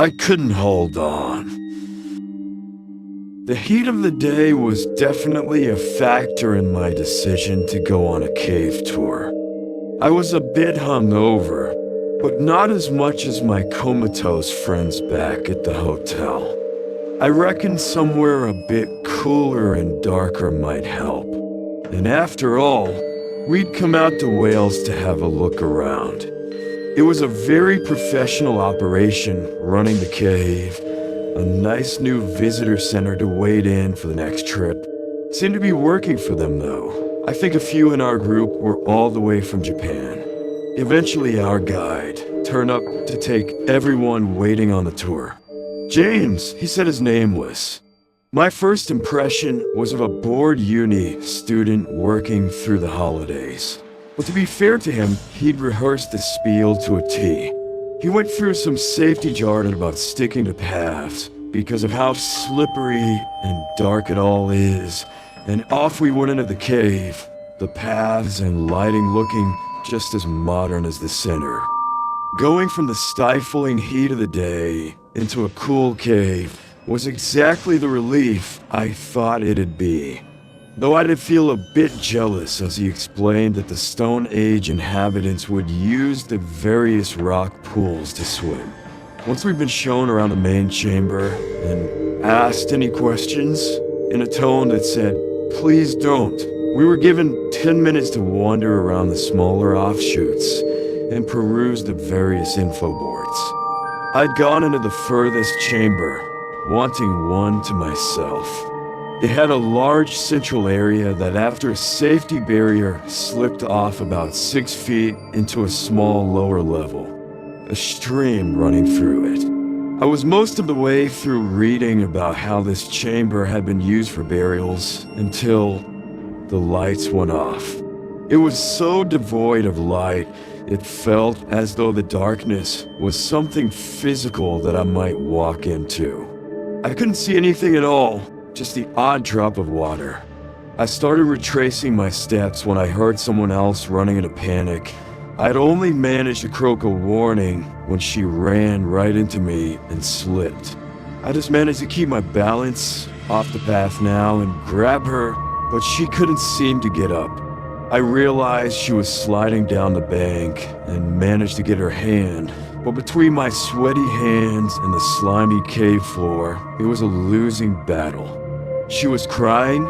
I couldn't hold on. The heat of the day was definitely a factor in my decision to go on a cave tour. I was a bit hungover, but not as much as my comatose friends back at the hotel. I reckoned somewhere a bit cooler and darker might help. And after all, we'd come out to Wales to have a look around. It was a very professional operation running the cave, a nice new visitor center to wait in for the next trip. Seemed to be working for them though. I think a few in our group were all the way from Japan. Eventually our guide turned up to take everyone waiting on the tour. James, he said his name was. My first impression was of a bored uni student working through the holidays. But to be fair to him, he'd rehearsed the spiel to a T. He went through some safety jargon about sticking to paths because of how slippery and dark it all is, and off we went into the cave, the paths and lighting looking just as modern as the center. Going from the stifling heat of the day into a cool cave was exactly the relief I thought it'd be. Though I did feel a bit jealous as he explained that the Stone Age inhabitants would use the various rock pools to swim. Once we'd been shown around the main chamber and asked any questions in a tone that said, "Please don't," we were given 10 minutes to wander around the smaller offshoots and peruse the various info boards. I'd gone into the furthest chamber, wanting one to myself. It had a large central area that after a safety barrier slipped off about 6 feet into a small lower level, a stream running through it. I was most of the way through reading about how this chamber had been used for burials until the lights went off. It was so devoid of light, it felt as though the darkness was something physical that I might walk into. I couldn't see anything at all, just the odd drop of water. I started retracing my steps when I heard someone else running in a panic. I'd only managed to croak a warning when she ran right into me and slipped. I just managed to keep my balance off the path now and grab her, but she couldn't seem to get up. I realized she was sliding down the bank and managed to get her hand, but between my sweaty hands and the slimy cave floor, it was a losing battle. She was crying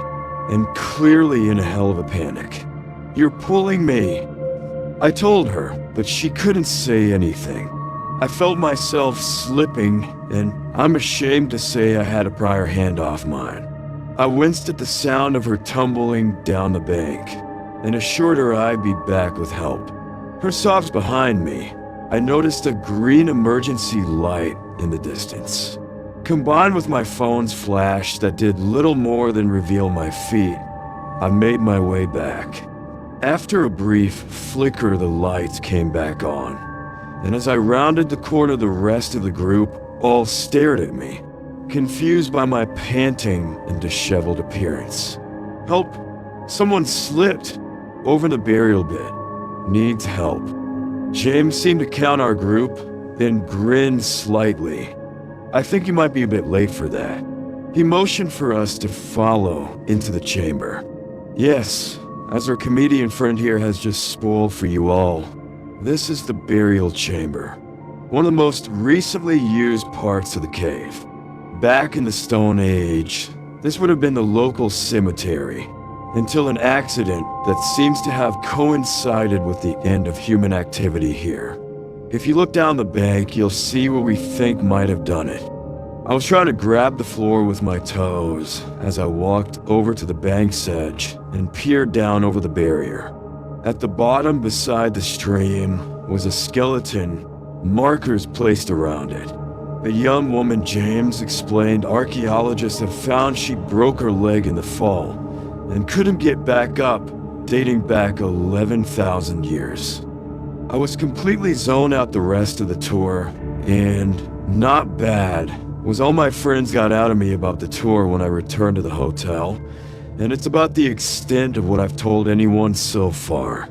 and clearly in a hell of a panic. "You're pulling me," I told her, but she couldn't say anything. I felt myself slipping, and I'm ashamed to say I had to pry her hand off mine. I winced at the sound of her tumbling down the bank and assured her I'd be back with help. Her sobs behind me, I noticed a green emergency light in the distance. Combined with my phone's flash that did little more than reveal my feet, I made my way back. After a brief flicker, the lights came back on, and as I rounded the corner, the rest of the group all stared at me, confused by my panting and disheveled appearance. "Help! Someone slipped over the burial bit. Needs help." James seemed to count our group, then grinned slightly. "I think you might be a bit late for that." He motioned for us to follow into the chamber. "Yes, as our comedian friend here has just spoiled for you all, this is the burial chamber, one of the most recently used parts of the cave. Back in the Stone Age, this would have been the local cemetery, until an accident that seems to have coincided with the end of human activity here. If you look down the bank, you'll see what we think might have done it." I was trying to grab the floor with my toes as I walked over to the bank's edge and peered down over the barrier. At the bottom beside the stream was a skeleton, markers placed around it. The young woman James explained archaeologists have found she broke her leg in the fall and couldn't get back up, dating back 11,000 years. I was completely zoned out the rest of the tour, and not bad was all my friends got out of me about the tour when I returned to the hotel, and it's about the extent of what I've told anyone so far.